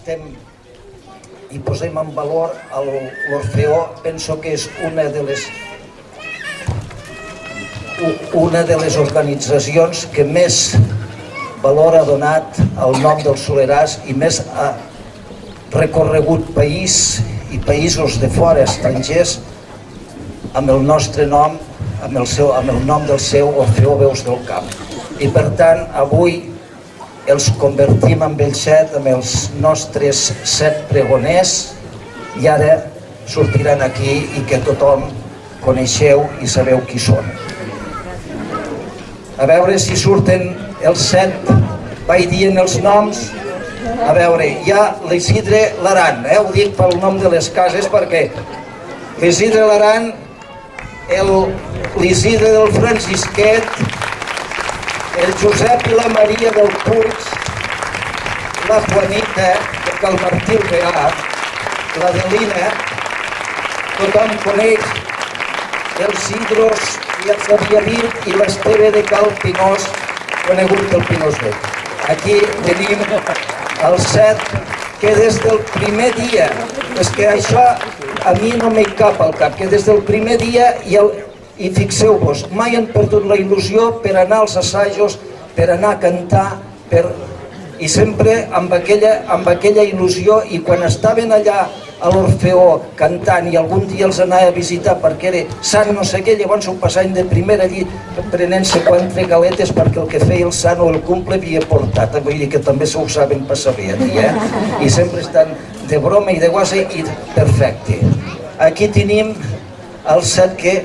estem i posem en valor l'Orfeó, penso que és una de les organitzacions que més valor ha donat al nom del Soleràs i més ha recorregut país i països de fora, estrangers, amb el nostre nom, amb el nom del seu Orfeó Veus del Camp. I per tant, avui els convertim amb els nostres 7 pregoners i ara sortiran aquí i que tothom coneixeu i sabeu qui són. A veure si surten els 7, vaig dient els noms. A veure, hi ha l'Isidre Laran, ho dic pel nom de les cases perquè l'Isidre Laran, l'Isidre del Francisquet, el Josep i la Maria del Puig, la Juanita, el Martí Alberà, l'Adelina, tothom coneix els Hidros i el Xavier Virt i l'Esteve de Cal Pinós, conegut pel Pinoset. Aquí tenim els 7 que des del primer dia, és que això a mi no m'hi cap al cap, que des del primer dia i fixeu-vos, mai han perdut la il·lusió per anar als assajos, per anar a cantar, i sempre amb aquella il·lusió, i quan estaven allà a l'Orfeó cantant i algun dia els anava a visitar perquè era sant no sé què, llavors ho passaven de primera allí prenent-se 4 galetes perquè el que feia el sant o el cumple havia portat, vull dir que també s'ho saben passar bé allí, i sempre estan de broma i de guasa i perfecte. Aquí tenim els 7 que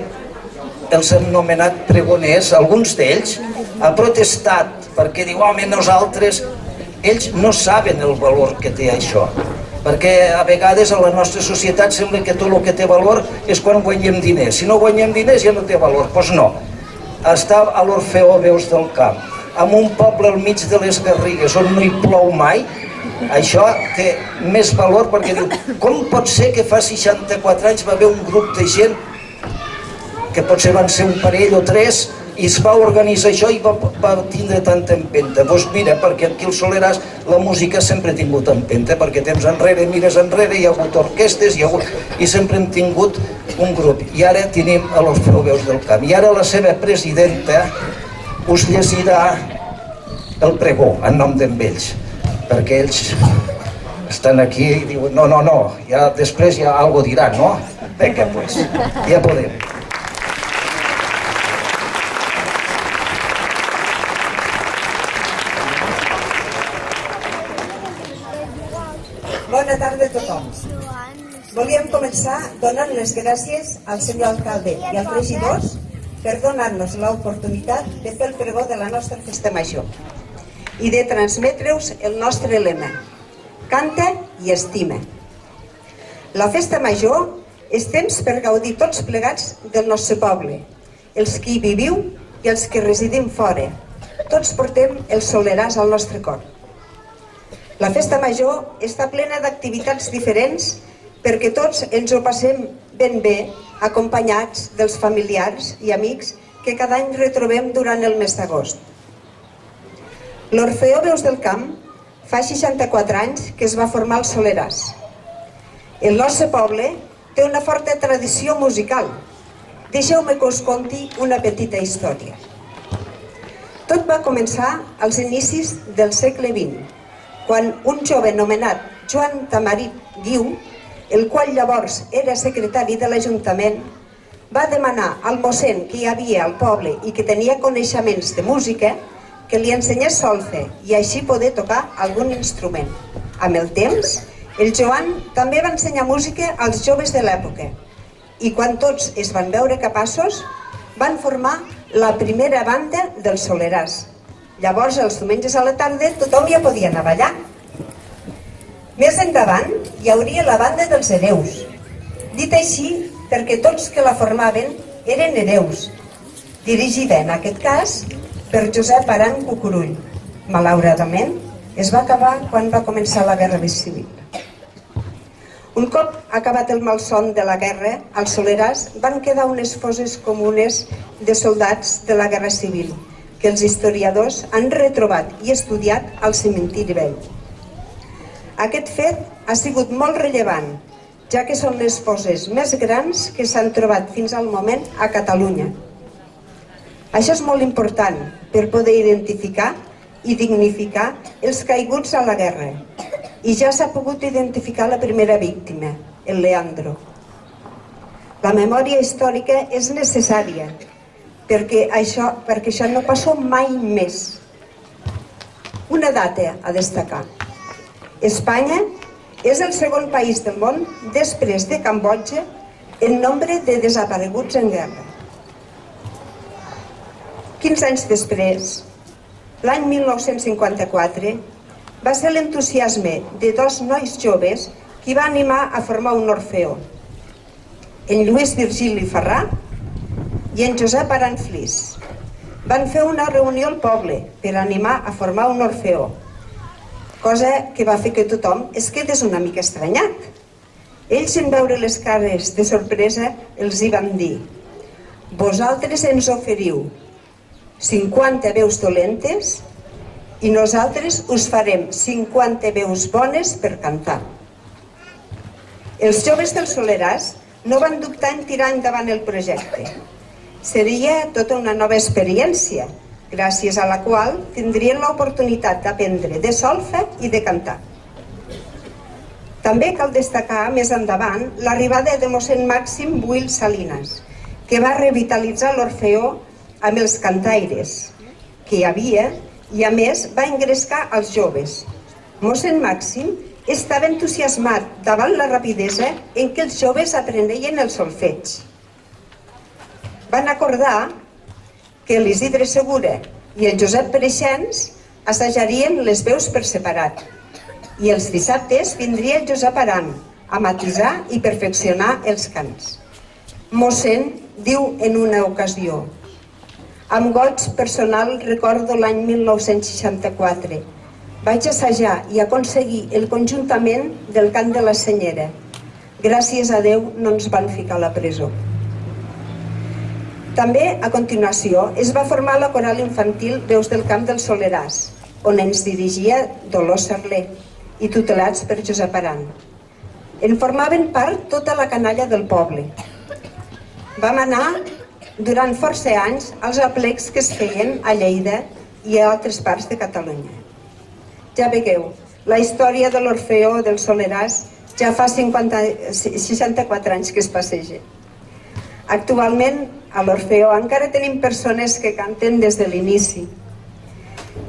els han nomenat pregoners, alguns d'ells ha protestat perquè diu, home, nosaltres, ells no saben el valor que té això, perquè a vegades a la nostra societat sembla que tot el que té valor és quan guanyem diners. Si no guanyem diners ja no té valor. Doncs no. Està a l'Orfeó Veus del Camp, en un poble al mig de les Garrigues on no hi plou mai, això té més valor perquè diu, com pot ser que fa 64 anys va haver un grup de gent, que potser van ser un parell o 3, i es va organitzar això i va tindre tanta empenta. Doncs mira, perquè aquí al Soleràs la música sempre ha tingut empenta, perquè temps enrere, mires enrere, hi ha hagut orquestes i sempre hem tingut un grup. I ara tenim a l'Orfeó Veus del Camp. I ara la seva presidenta us llegirà el pregó en nom d'ells, perquè ells estan aquí i diuen no, ja després ja algo diran, no? Vinga, pues, ja podem. Bona tarda a tothom. Volíem començar donant les gràcies al senyor alcalde i als regidors per donar-nos l'oportunitat de fer el pregó de la nostra festa major i de transmetre-us el nostre lema: canta i estima. La festa major és temps per gaudir tots plegats del nostre poble, els que hi viviu i els que residim fora. Tots portem el Soleràs al nostre cor. La festa major està plena d'activitats diferents perquè tots ens ho passem ben bé, acompanyats dels familiars i amics que cada any retrobem durant el mes d'agost. L'Orfeó Veus del Camp fa 64 anys que es va formar al Soleràs. El nostre poble té una forta tradició musical. Deixeu-me que us conti una petita història. Tot va començar als inicis del segle XX, quan un jove anomenat Joan Tamarit Guiu, el qual llavors era secretari de l'Ajuntament, va demanar al mossèn que hi havia al poble i que tenia coneixements de música que li ensenyés solfe i així poder tocar algun instrument. Amb el temps, el Joan també va ensenyar música als joves de l'època i quan tots es van veure capaços, van formar la primera banda del Soleràs. Llavors, els diumenges a la tarda, tothom ja podia anar a ballar. Més endavant, hi hauria la banda dels hereus, dit així perquè tots que la formaven eren hereus, dirigida en aquest cas per Josep Aran Cucurull. Malauradament, es va acabar quan va començar la Guerra Civil. Un cop acabat el malson de la guerra, al Soleràs van quedar unes fosses comunes de soldats de la Guerra Civil, que els historiadors han retrobat i estudiat al cementiri vell. Aquest fet ha sigut molt rellevant, ja que són les fosses més grans que s'han trobat fins al moment a Catalunya. Això és molt important per poder identificar i dignificar els caiguts a la guerra. I ja s'ha pogut identificar la primera víctima, el Leandro. La memòria històrica és necessària perquè això no passa mai més. Una data a destacar. Espanya és el segon país del món, després de Cambodja, en nombre de desapareguts en guerra. 15 anys després, l'any 1954, va ser l'entusiasme de dos nois joves qui va animar a formar un orfeó. En Lluís Virgili Ferrà i en Josep Aran Flís. Van fer una reunió al poble per animar a formar un orfeó, cosa que va fer que tothom es quedés una mica estranyat. Ells, en veure les cares de sorpresa, els hi van dir: vosaltres ens oferiu 50 veus dolentes i nosaltres us farem 50 veus bones per cantar. Els joves del Soleràs no van dubtar en tirar endavant el projecte. Seria tota una nova experiència, gràcies a la qual tindrien l'oportunitat d'aprendre de solfa i de cantar. També cal destacar més endavant l'arribada de mossèn Màxim Buil Salinas, que va revitalitzar l'orfeó amb els cantaires que hi havia i a més va engrescar als joves. Mossèn Màxim estava entusiasmat davant la rapidesa en què els joves aprenien el solfeig. Van acordar que l'Isidre Segura i el Josep Preixens assajarien les veus per separat i els dissabtes vindria el Josep Aran a matisar i perfeccionar els cants. Mossèn diu en una ocasió: amb goig personal recordo l'any 1964. Vaig assajar i aconseguir el conjuntament del cant de la Senyera. Gràcies a Déu no ens van ficar a la presó. També, a continuació, es va formar la coral infantil Veus del Camp del Soleràs, on ens dirigia Dolors Sarler, i tutelats per Josep Aran. En formaven part tota la canalla del poble. Vam anar durant força anys als aplecs que es feien a Lleida i a altres parts de Catalunya. Ja veieu, la història de l'Orfeó del Soleràs ja fa 64 anys que es passeja. Actualment, a l'Orfeó encara tenim persones que canten des de l'inici.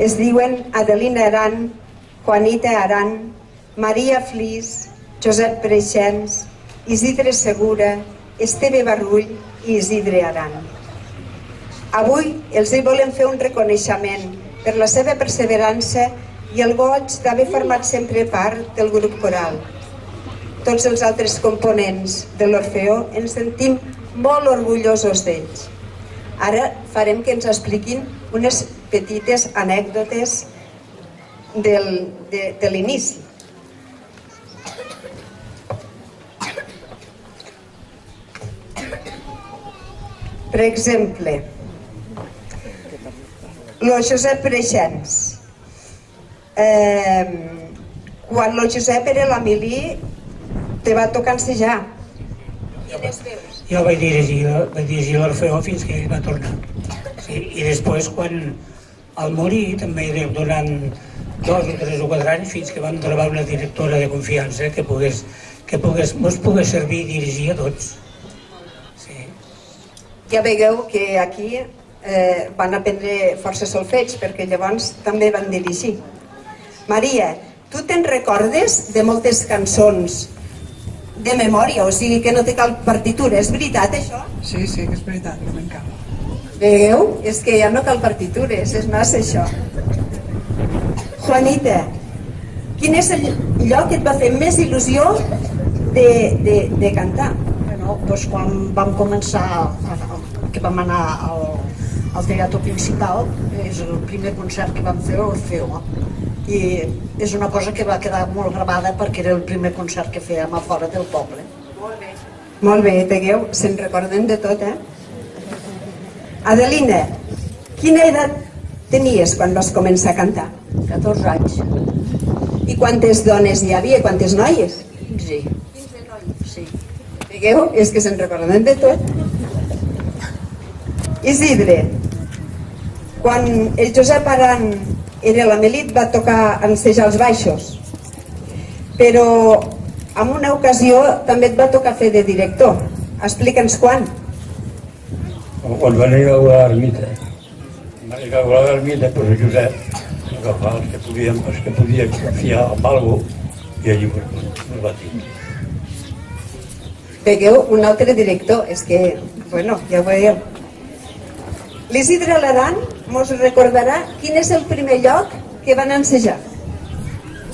Es diuen Adelina Aran, Juanita Aran, Maria Flís, Josep Preixens, Isidre Segura, Esteve Barrull i Isidre Aran. Avui els hi volem fer un reconeixement per la seva perseverança i el goig d'haver format sempre part del grup coral. Tots els altres components de l'Orfeó ens sentim molt orgullosos d'ells. Ara farem que ens expliquin unes petites anècdotes de l'inici. Per exemple, el Josep Preixens. Quan el Josep era a la mili, te va tocar ensejar. Quines veus? Jo vaig dirigir l'Orfeó fins que va tornar. Sí, i després, quan al morir, també durant 2 o 3 o 4 anys, fins que vam trobar una directora de confiança que ens pogués servir i dirigir a tots. Sí. Ja veieu que aquí van aprendre força solfeig, perquè llavors també van dirigir. Maria, tu te'n recordes de moltes cançons de memòria, o sigui que no té cap partitura, és veritat això? Sí, sí, és veritat, no m'encanta. Veieu? És que ja no cal partitures, és massa això. Juanita, quin és el lloc que et va fer més il·lusió de cantar? Bueno, doncs quan vam començar, que vam anar al teatre principal, és el primer concert que vam fer a Orfeó. I és una cosa que va quedar molt gravada perquè era el primer concert que fèiem a fora del poble. Molt bé, veieu, se'n recorden de tot, eh? Adelina, quina edat tenies quan vas començar a cantar? 14 anys. I quantes dones hi havia? Quantes noies? 15. Sí. Digueu, és que se'n recorden de tot. Isidre, quan el Josep Aran era la Melit va tocar ensejar els baixos, però en una ocasió també et va tocar fer de director. Explica'ns quan. Quan van inaugurar l'ermita, doncs el Josep agafar els que podien confiar en algú i allí ens va tindre. Veieu, un altre director, és que, bueno, ja ho veieu. L'Isidre Laran mos recordarà quin és el primer lloc que van ensejar.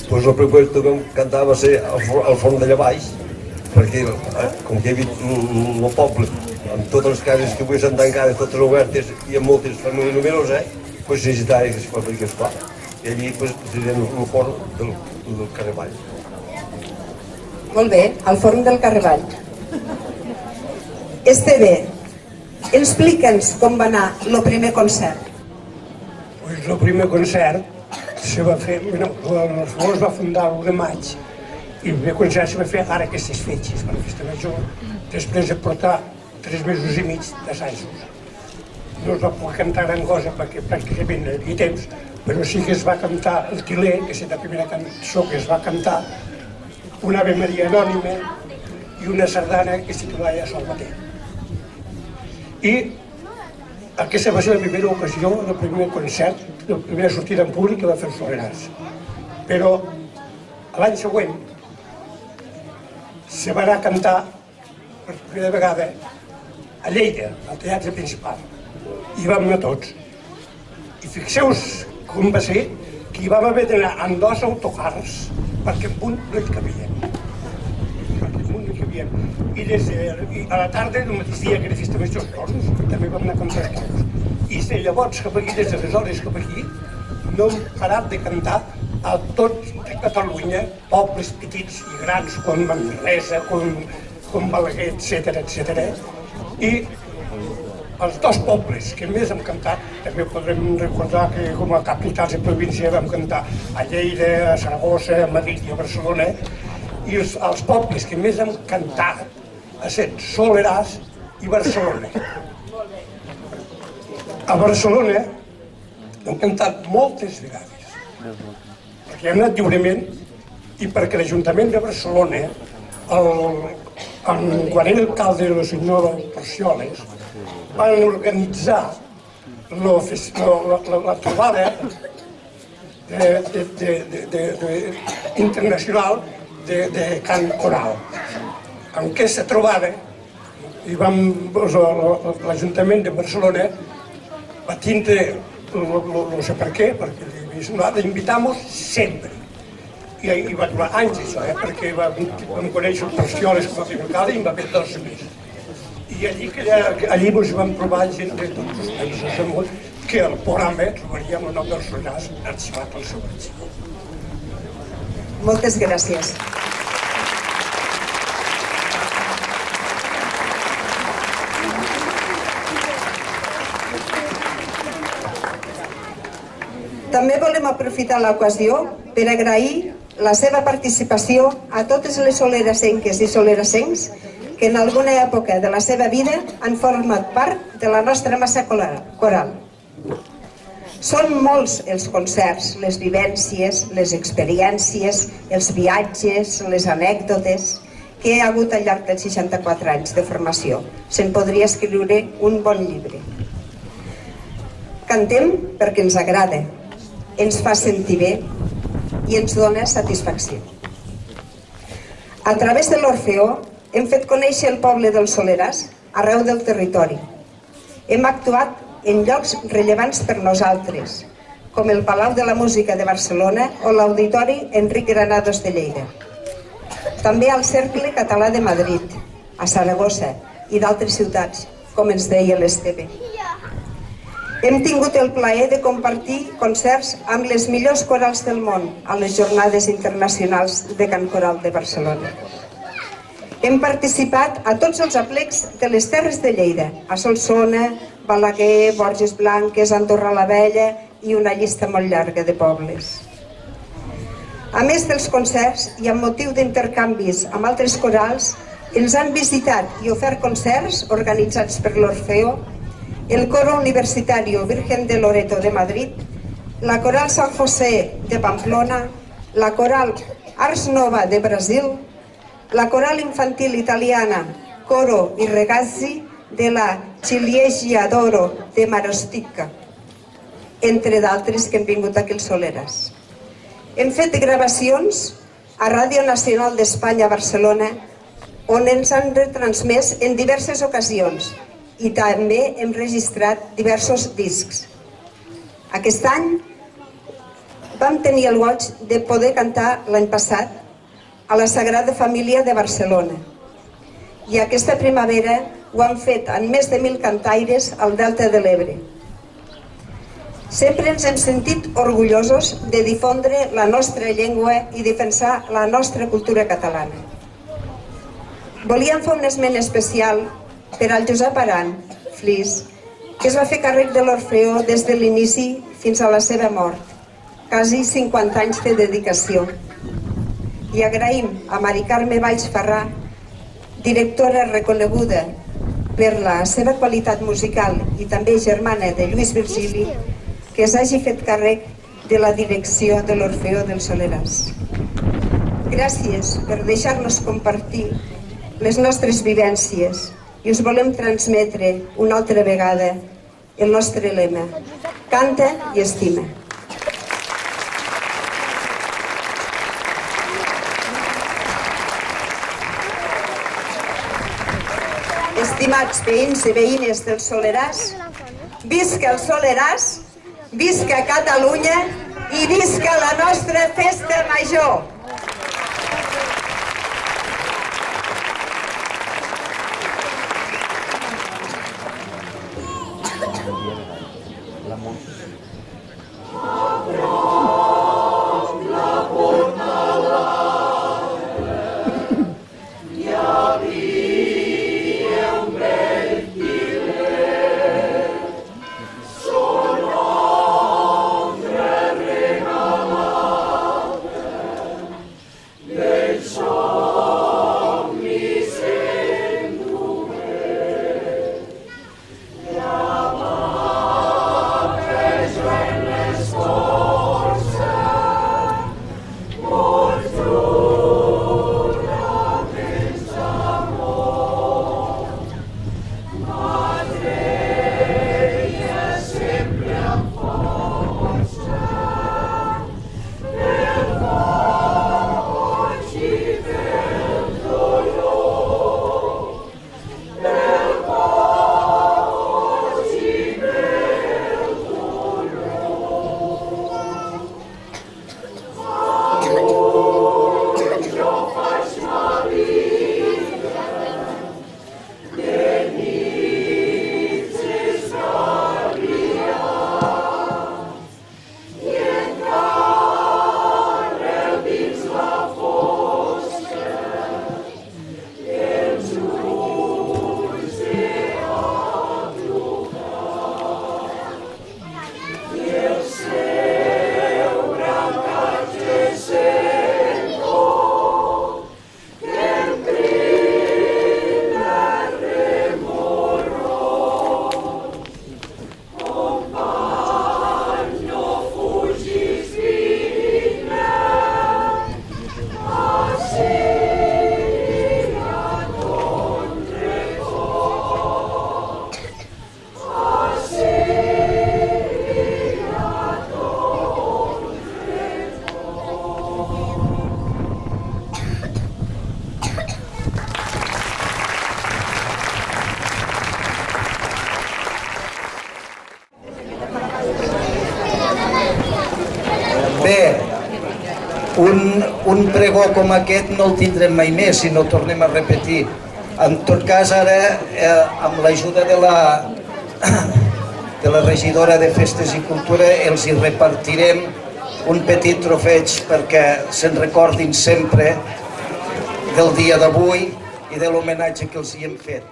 Pues el primer que vam cantar va ser al Forn d'allà baix, perquè com que hi havia el poble, amb totes les cases que avui estan tancades, totes obertes i amb moltes famílies numeroses, pues necessitava que es fabriqui el pa. I allí pues, seria el forn del carrer Vall. Molt bé, al Forn del Carrer Vall. Esteve, explica'ns com va anar el primer concert. Pues el primer concert se va fer, bueno, el Forn es va fundar l'1 de maig i el primer concert se va fer ara aquestes fetges, per la festa major, després de portar 3 mesos i mig d'assajos. No es va poder cantar gran cosa perquè pràcticament no hi havia temps, però sí que es va cantar el Tiler, que és la primera cançó que es va cantar, una Ave Maria anònima i una sardana que es titulava Salvater. I aquesta va ser la primera ocasió del primer concert, la primera sortida en públic que va fer el Soleràs. Però l'any següent se va anar a cantar per primera vegada a Lleida, al Teatre Principal. I vam anar tots. I fixeu-vos com va ser que hi vam haver d'anar amb 2 autocars perquè en un no hi cabíem. I a la tarda, el mateix dia que era festa major als Toros, també vam anar a cantar els Toros. I llavors cap aquí, des d'aleshores cap aquí, no hem parat de cantar a tot Catalunya, pobles petits i grans, com Manresa, com Balaguer, etc. I els 2 pobles que més hem cantat, també podrem recordar que com a capitals de província vam cantar a Lleida, a Saragossa, a Madrid i a Barcelona, i els pobles que més hem cantat ha estat Soleràs i Barcelona. A Barcelona hem cantat moltes vegades, perquè hem anat lliurement i perquè l'Ajuntament de Barcelona, quan era alcalde el senyor Porcioles, van organitzar la trobada internacional de cant coral. En aquesta trobada, l'Ajuntament de Barcelona va tindre, no sé per què, perquè nosaltres d'invitar-nos sempre. I va durar anys això, perquè vam conèixer el Porcioles com a primer alcalde i em va fer 2 més. I allí ens vam provar gent de tots els països del món que al programa trobaríem el nom dels Soleràs arxivat al seu arxiu. Moltes gràcies. També volem aprofitar l'ocasió per agrair la seva participació a totes les solerasenques i solerassencs que en alguna època de la seva vida han format part de la nostra massa coral. Són molts els concerts, les vivències, les experiències, els viatges, les anècdotes que hi ha hagut al llarg dels 64 anys de formació. Se'n podria escriure un bon llibre. Cantem perquè ens agrada, ens fa sentir bé i ens dona satisfacció. A través de l'Orfeó hem fet conèixer el poble del Soleràs arreu del territori. Hem actuat en llocs rellevants per nosaltres, com el Palau de la Música de Barcelona o l'Auditori Enric Granados de Lleida. També al Cercle Català de Madrid, a Saragossa i d'altres ciutats, com ens deia l'Esteve. Hem tingut el plaer de compartir concerts amb les millors corals del món a les Jornades Internacionals de Cant Coral de Barcelona. Hem participat a tots els aplecs de les Terres de Lleida, a Solsona, Balaguer, Borges Blanques, Andorra la Vella i una llista molt llarga de pobles. A més dels concerts i amb motiu d'intercanvis amb altres corals, ens han visitat i ofert concerts organitzats per l'Orfeo, el Coro Universitario Virgen de Loreto de Madrid, la Coral San José de Pamplona, la Coral Ars Nova de Brasil, la Coral Infantil Italiana Coro i Regazzi de la Ciliegia d'Oro de Marostica, entre d'altres que han vingut aquí al Soleras. Hem fet gravacions a Ràdio Nacional d'Espanya a Barcelona, on ens han retransmès en diverses ocasions i també hem registrat diversos discs. Aquest any vam tenir el goig de poder cantar l'any passat a la Sagrada Família de Barcelona i aquesta primavera ho han fet amb més de 1.000 cantaires al Delta de l'Ebre. Sempre ens hem sentit orgullosos de difondre la nostra llengua i defensar la nostra cultura catalana. Volíem fer un esment especial per al Josep Aran, Flis, que es va fer càrrec de l'Orfeó des de l'inici fins a la seva mort, quasi 50 anys de dedicació. I agraïm a Mari Carme Valls Farrà, directora reconeguda per la seva qualitat musical i també germana de Lluís Virgili, que s'hagi fet càrrec de la direcció de l'Orfeó del Soleras. Gràcies per deixar-nos compartir les nostres vivències i us volem transmetre una altra vegada el nostre lema: canta i estima. Estimats veïns i veïnes del Soleràs, visca el Soleràs, visca Catalunya i visca la nostra festa major! Bé, un pregó com aquest no el tindrem mai més si no tornem a repetir. En tot cas, ara, amb l'ajuda de la regidora de Festes i Cultura, els hi repartirem un petit trofeig perquè se'n recordin sempre del dia d'avui i de l'homenatge que els hi hem fet.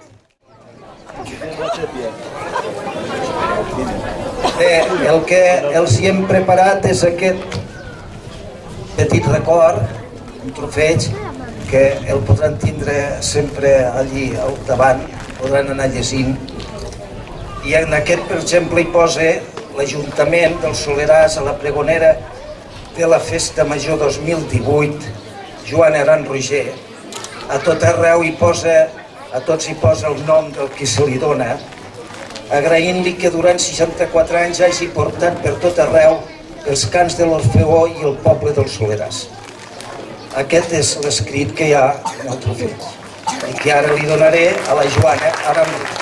Bé, el que els hi hem preparat és aquest petit record, un trofeig, que el podran tindre sempre allí al davant, podran anar llegint. I en aquest, per exemple, hi posa l'Ajuntament del Soleràs a la pregonera de la Festa Major 2018, Joan Aran Roger. A tot arreu hi posa, a tots hi posa el nom del qui se li dona, agraint-li que durant 64 anys hagi portat per tot arreu els cants de l'Orfeó i el poble del Soleràs. Aquest és l'escrit que hi ha en el trofeig i que ara li donaré a la Joana Aran Roger.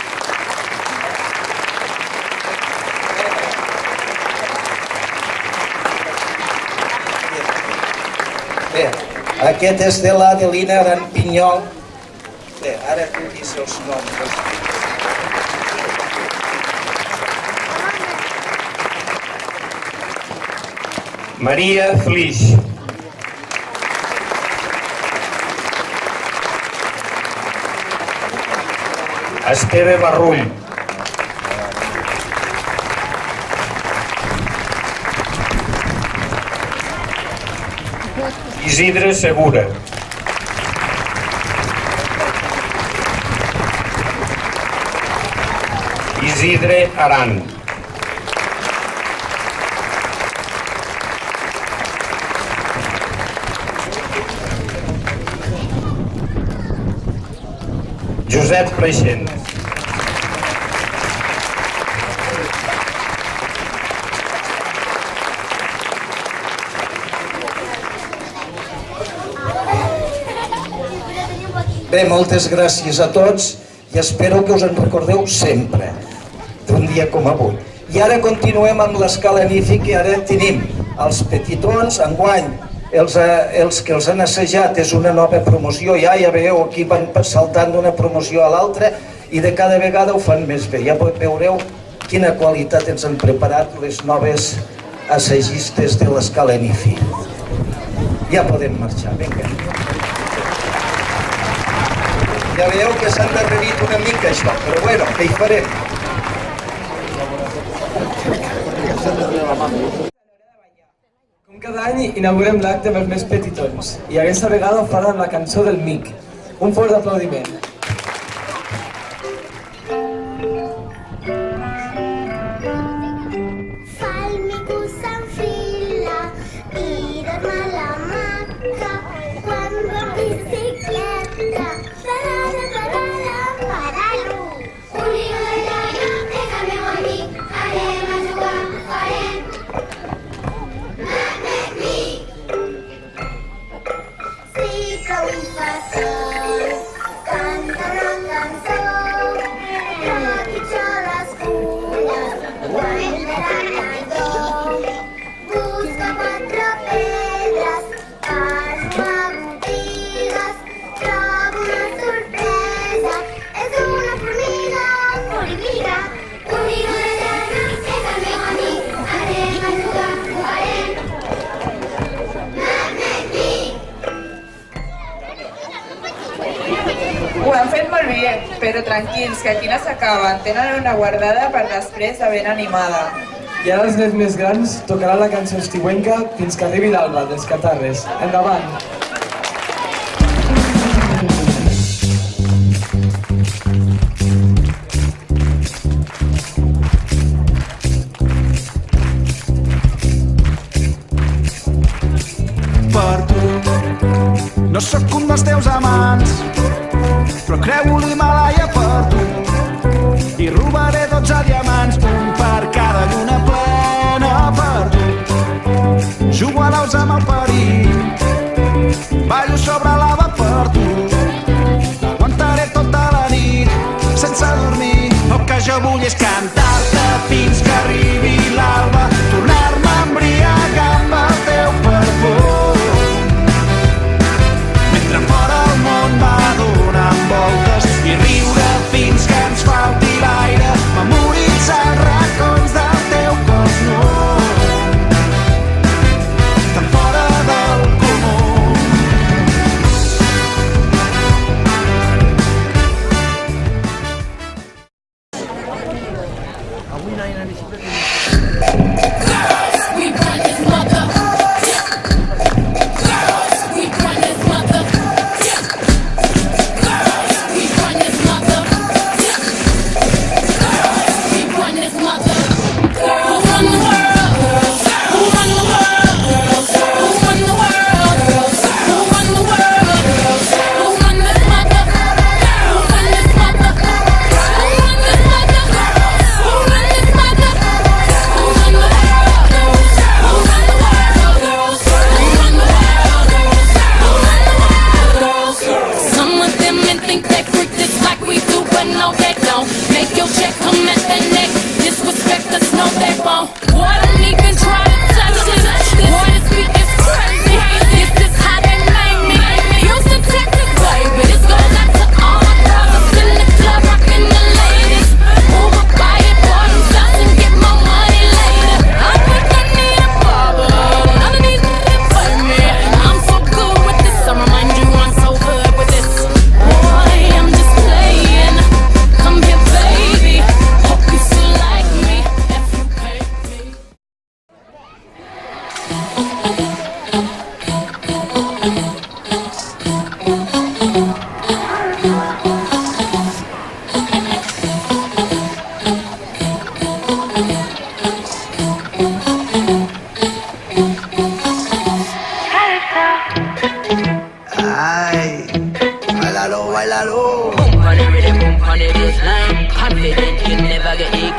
Bé, aquest és de l'Adelina Aran Pinyol. Bé, ara tu dis els noms. Maria Flix. Esteve Barrull. Isidre Segura. Isidre Aran. Josep Freixent. Bé, moltes gràcies a tots i espero que us en recordeu sempre d'un dia com avui. I ara continuem amb l'escala NIFI, que ara tenim els petitons. Enguany, els que els han assajat és una nova promoció, ja veieu, aquí van saltant d'una promoció a l'altra i de cada vegada ho fan més bé. Ja veureu quina qualitat ens han preparat les noves assagistes de l'escala NIFI. Ja podem marxar, vinga. Ja veieu que s'han darrerit una mica això, però bueno, què hi farem? Com cada any inaugurem l'acte amb els més petitons i aquesta vegada ho faran amb la cançó del MIC. Un fort aplaudiment. Ho han fet molt bé, però tranquils, que aquí no s'acaben. Tenen una guardada per després de ben animada. I ara els nens més grans tocaran la cançó estiuenca fins que arribi l'alba dels Catarres. Endavant! Per tu, no sóc un dels teus amants, però creu l'Himalaya per tu i robaré 12 diamants, un per cada lluna plena per tu. Jugo a daus amb el perill, ballo sobre lava per tu, aguantaré tota la nit sense dormir. El que jo vull és cantar-te fins que arribi l'alba, tornar-me a embriagar amb el teu perfum, mentre fora el món va donant voltes i riure fins que ens falti l'aire, memoritzant racons del teu cos nu, tan fora del comú.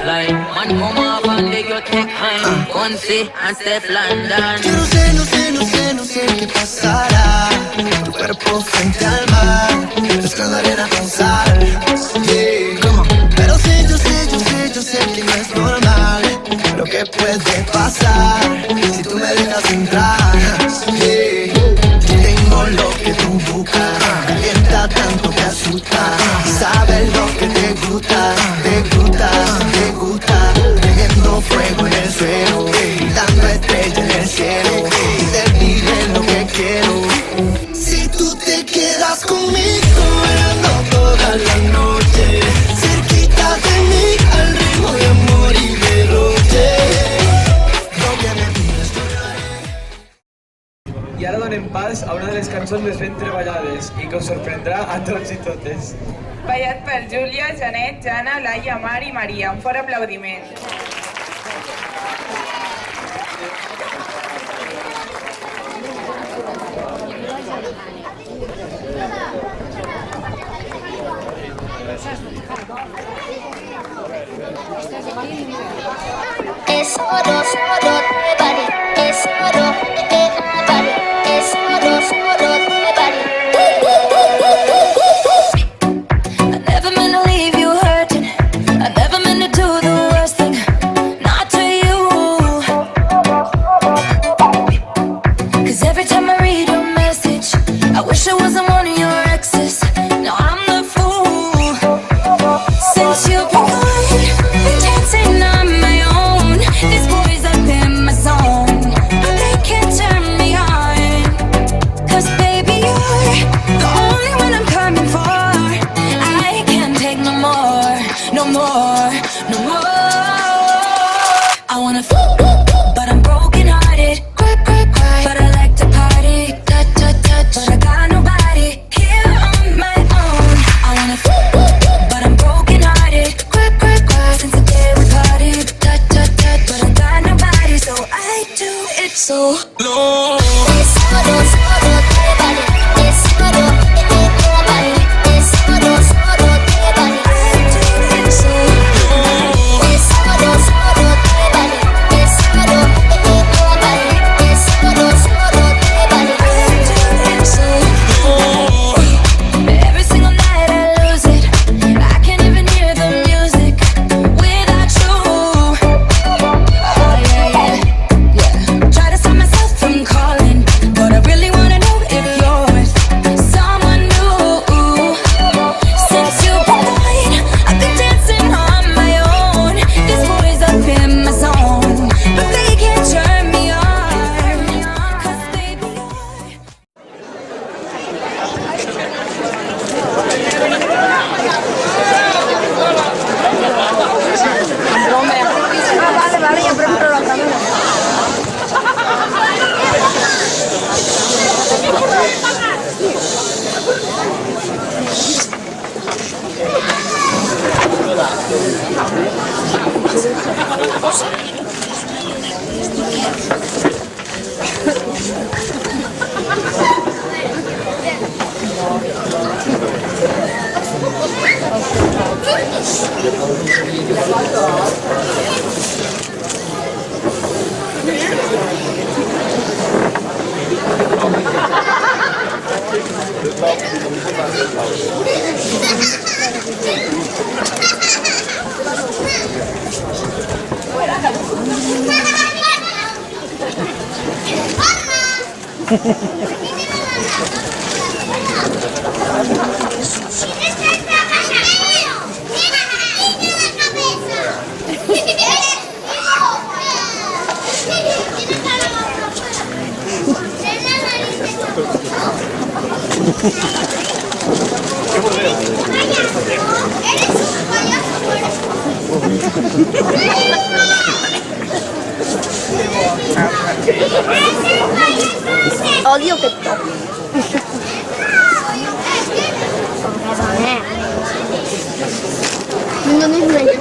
line. Man, come off and they go take time. Fonsi and Steph London. Yo no sé qué pasará. Tu cuerpo frente al mar, mezclando arena con sal. Yeah. Pero yo sé que no es normal lo que puede pasar si tú me dejas entrar. Yeah. Tengo lo que tú buscas, calienta tanto que asusta. Sabes lo que te gusta, teniendo fuego en el suelo, dando estrella en el cielo, y te diré lo que quiero. Si tú te quedas conmigo, bailando toda la noche, cerquita de mí, al ritmo de amor y derroche. Lo que me pides lloraré. I ara donem pas a una de les cançons més ben treballades i que us sorprendrà a tots i totes. Ballat per Júlia, Janet, Jana, Laia, Mar i Maria. Un fort aplaudiment. Es oro, te vale. Es oro, te vale. Es oro, te vale. I never meant to leave you hurting. I never meant to do the worst thing. Not to you. 'Cause every time I read your message, I wish I wasn't one of your exes. Now I'm the fool. Since you've been gone, been dancing on my own. These boys up in my zone, but they can't turn me on. 'Cause baby, you're the only one I'm coming for. I can't take no more, no more, no more. I wanna but I'm broken hearted. Cry, but I like to party. Touch, but I got nobody here on my own. I wanna but I'm broken hearted. Cry, since the day we parted. Touch, but I got nobody, so I do it so low. Es oro, te vale. Es oro, te vale. Es oro, te vale. I do it so low. Es oro, te vale. Es oro, te vale. Es oro, te vale. I do it so low. Every single night I lose it. I can't even hear the music without you. Oh yeah. Try to stop myself from calling, but I really wanna know if you're someone new. Since you've been gone, I've been dancing on my own. These boys up in my zone, but they can't turn me on. 'Cause baby, Vale, ya pronto lo acabamos. Odio que toque. Non è vero.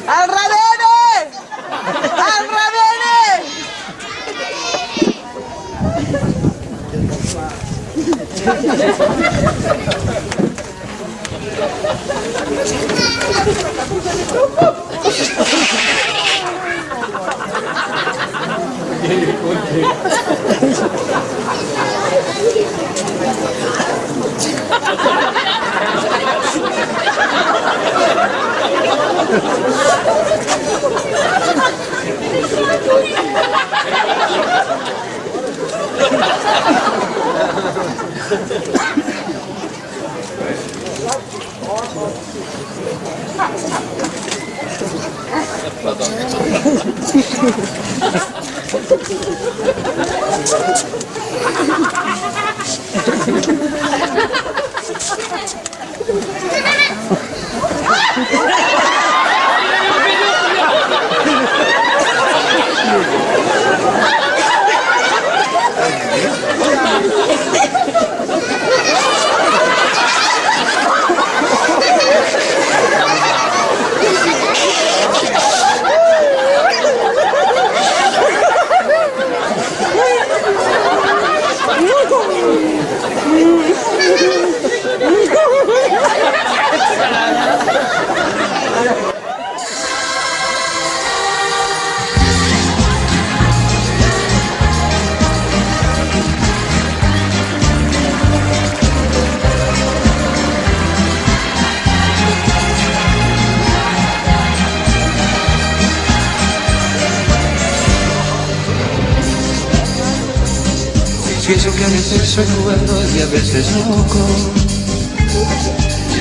Al darrere! Al darrere! Pienso que a veces soy cuerdo y a veces loco.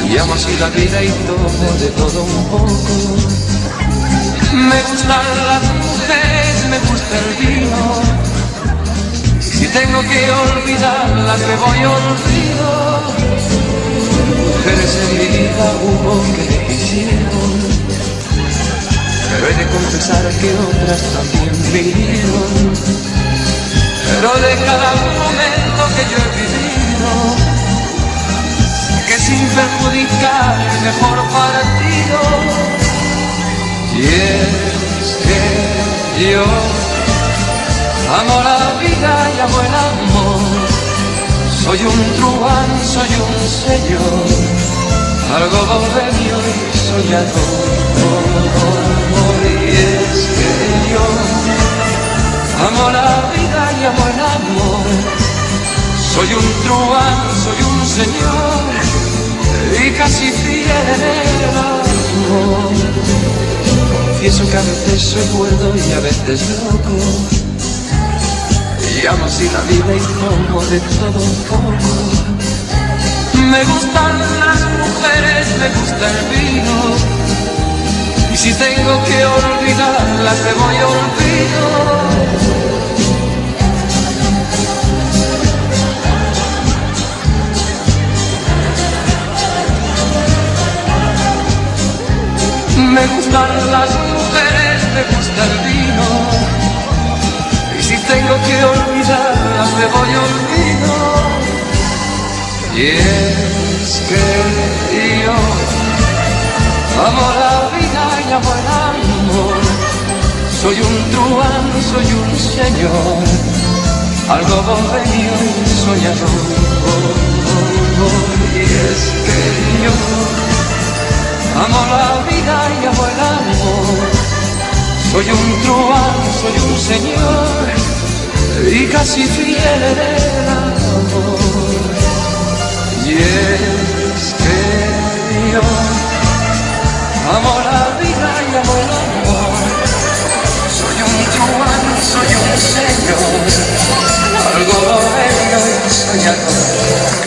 Y amo así la vida y tomo de todo un poco. Me gustan las mujeres, me gusta el vino. Si tengo que olvidarlas me voy olvido. Mujeres en mi vida hubo que me quisieron, pero he de confesar que otras también vinieron. Pero de cada momento que yo he vivido, que sin perjudicar el mejor partido. Y es que yo amo la vida y amo el amor. Soy un truán, soy un señor, algo bohemio y soñador. Y es que yo amo la vida y amo el amor. Soy un truán, soy un señor y casi fiel en el amor. Confieso que a veces soy cuerdo y a veces loco. Y amo así la vida y como de todo un poco. Me gustan las mujeres, me gusta el vino. Y si tengo que olvidarlas me voy olvido. Me gustan las mujeres, me gusta el vino. Y si tengo que olvidarlas me voy olvido. Y es que yo amo la vida y amo el amor. Soy un truán, soy un señor, algo bohemio y soñador. Y es que yo amo la vida y amo el amor. Soy un truán, soy un señor y casi fiel en el amor. Y es que yo amo la vida y amo el amor. Soy un truán, soy un señor, algo bohemio y soñador.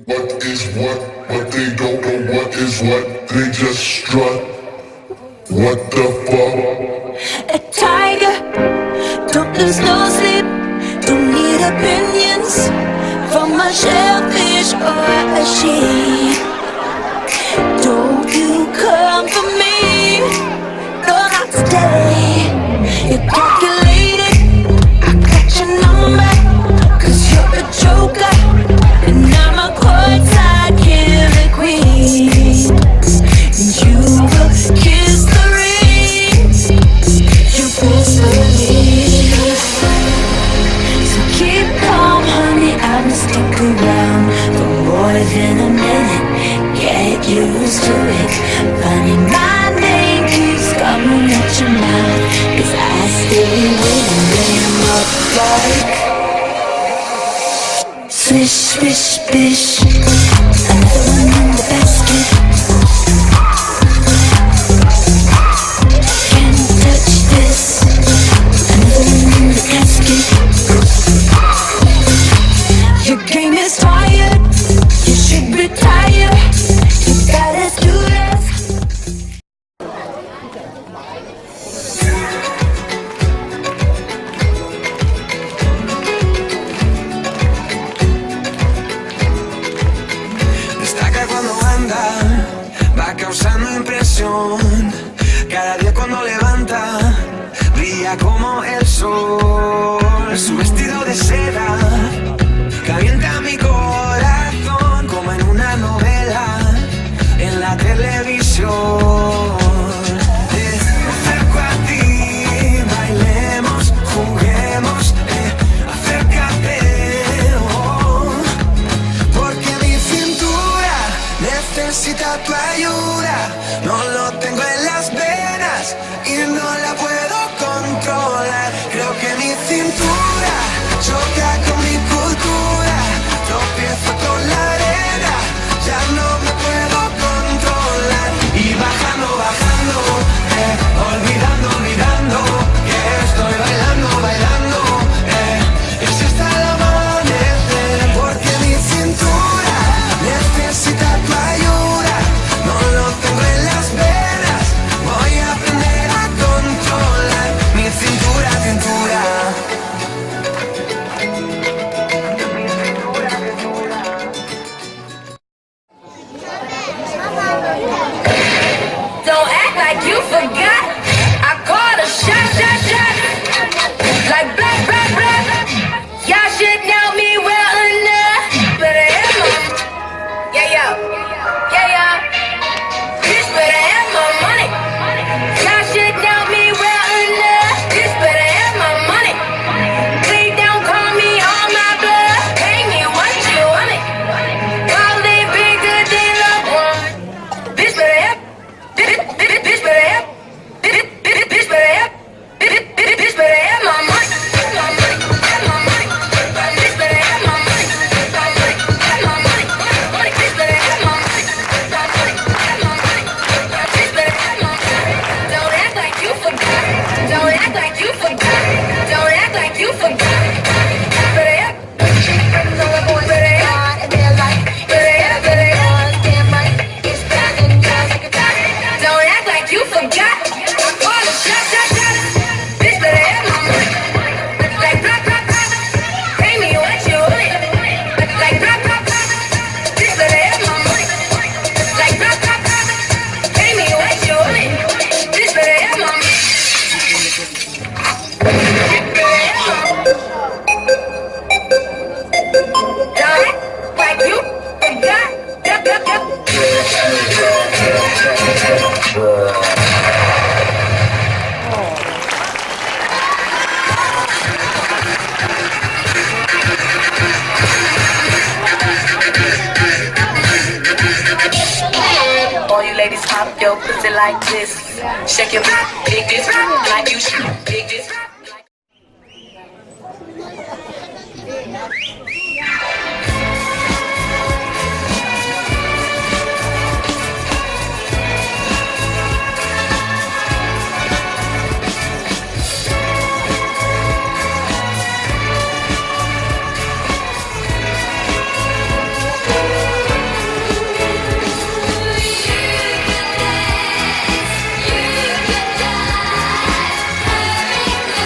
What is what, but they don't know what is what. They just strut. What the fuck? A tiger, don't lose no sleep. Don't need opinions from a shellfish or a sheep. Don't you come for me, no not today. You're calculated, I got your number, 'cause you're a joker and I'm a courtside killer queen. And you will kiss the ring you believe. So keep calm, honey, I'ma stick around for more than a minute. Get used to it. Funny, my name keeps coming at your mouth, 'cause I stay winning up like swish, swish, bish. Another one in the basket. Can't touch this. Another one in the casket. Your game is tired. You should retire. You gotta do this. Destaca cuando anda, va causando impresión. Cada día cuando levanta, brilla como el sol. Su vestido de seda calienta mi corazón como en una novela en la televisión. Me acerco a ti, bailemos, juguemos, acércate, oh, porque mi cintura necesita tu ayuda. No lo tengo en las venas y no la puedo controlar. Creo que mi cintura choca con mi cultura. Tropiezo con la arena, ya no me puedo controlar. Y bajando, bajando, olvidando, olvidando que estoy bailando, bailando. Es hasta el amanecer, porque mi cintura necesita tu ayuda. No lo tengo en las venas, voy a aprender a controlar. your pussy like this. Shake your big this like you big this. You can die, hurry,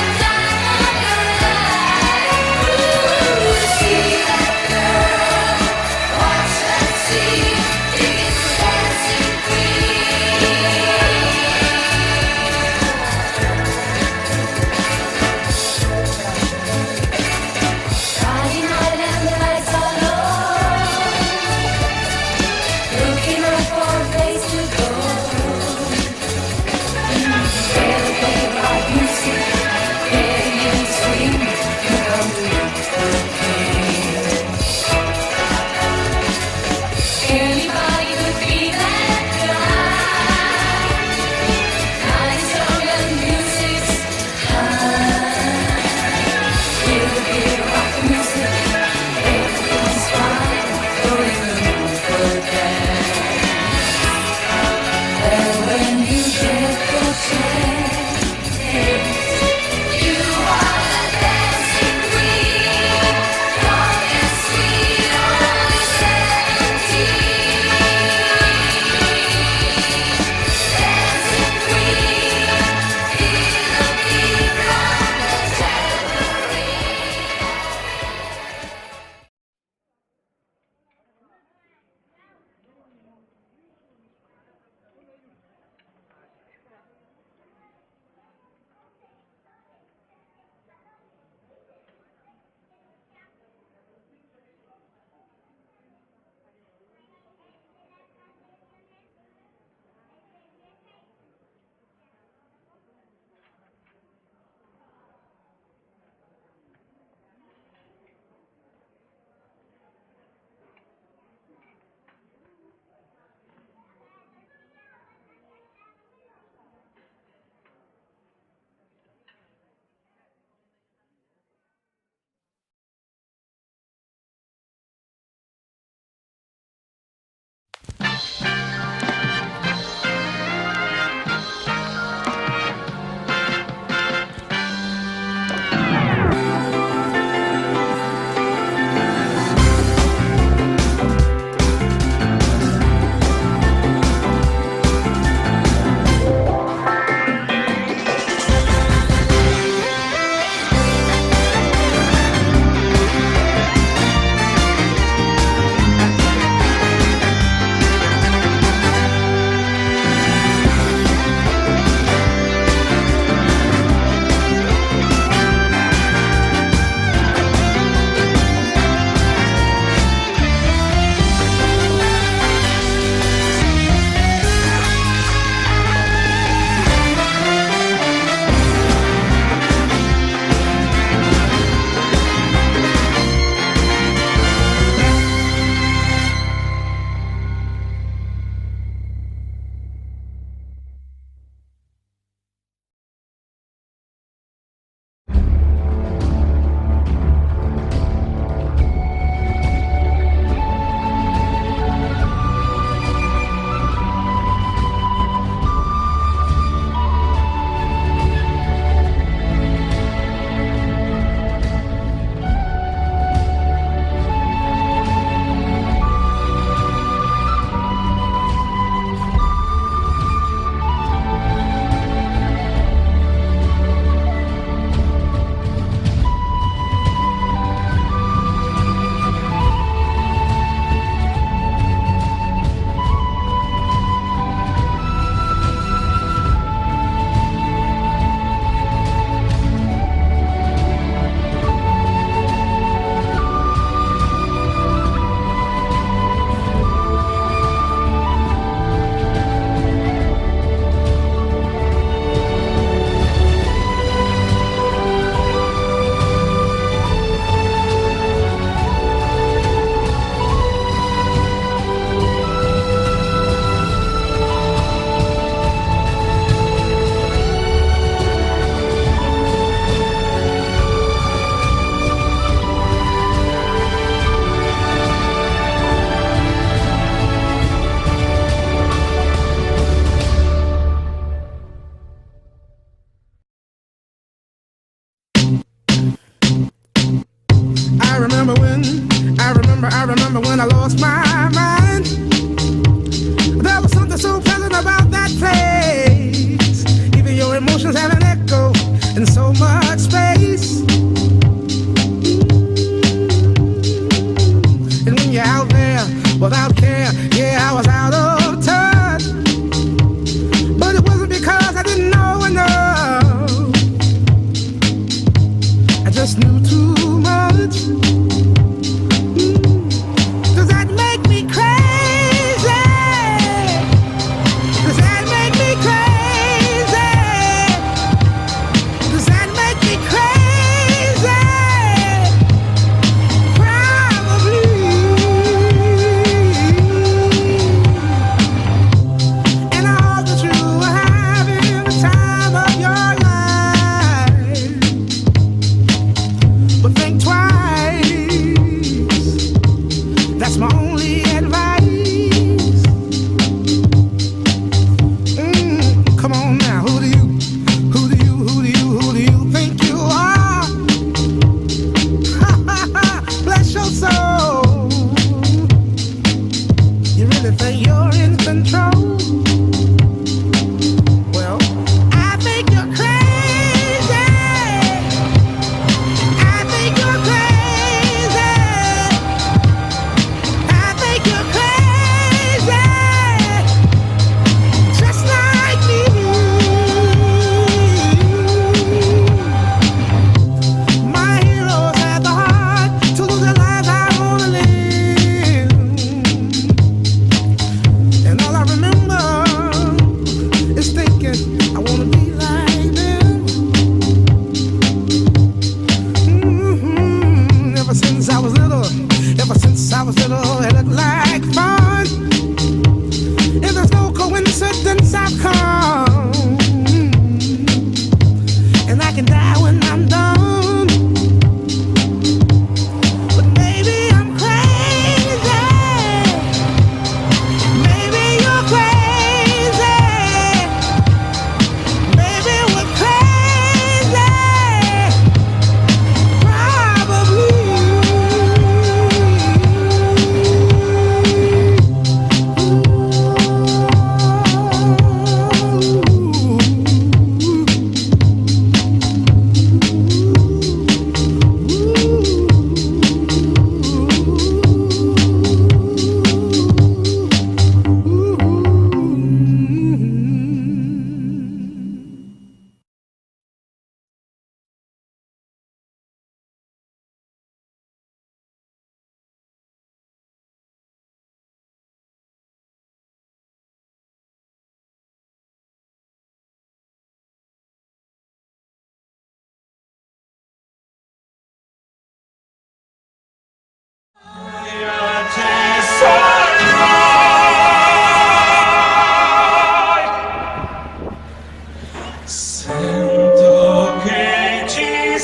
my mind. There was something so pleasant about that place. Even your emotions have an echo in so much space. And when you're out there without care, yeah, I was out of touch. But it wasn't because I didn't know enough. I just knew too much. Does that make me crazy? Does that make me crazy? Does that make me crazy? Probably. And I hope that you are having the time of your life. But think twice. That's my only advice. Come on now, who do you think you are? Bless your soul. You really think you're in control? Well, I think you're crazy. I think you're crazy. I think you're crazy. Just like me. My heroes had the heart to lose their lives. I wanna live. And all I remember is thinking I wanna be like them. Ever since I was little, it looked like fun. And there's no coincidence I've come. And I can die when I'm done. But maybe I'm crazy. Maybe you're crazy. Maybe we're crazy. Probably. Sento che ci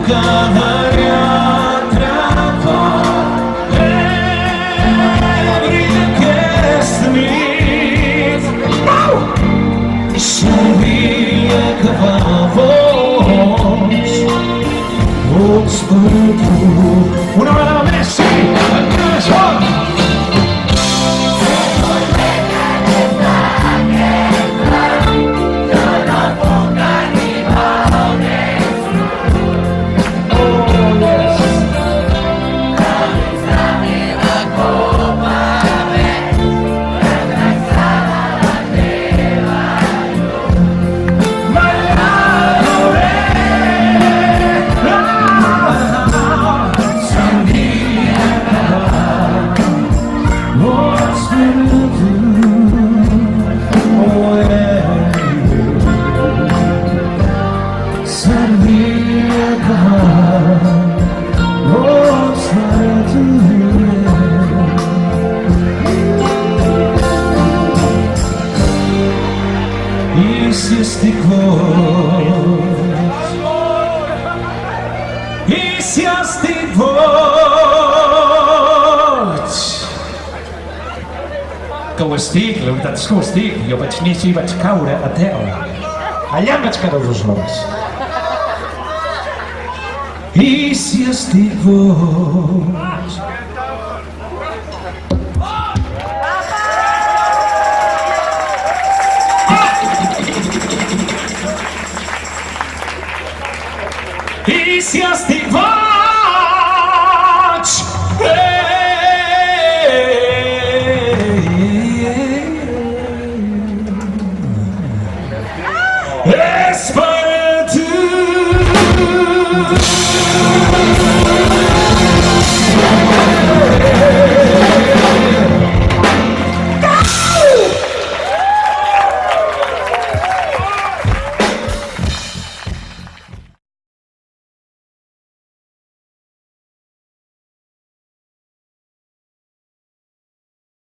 quedaria atrapat l'ebri d'aquesta nit. Sabia que va vols per tu. Una vegada més, sí, encara més fort. I si estic boig, i si estic boig, que ho estic, la veritat és que ho estic. Jo vaig néixer i vaig caure a terra. Allà em vaig quedar 2 hores. I si estic boig, i si estic boig,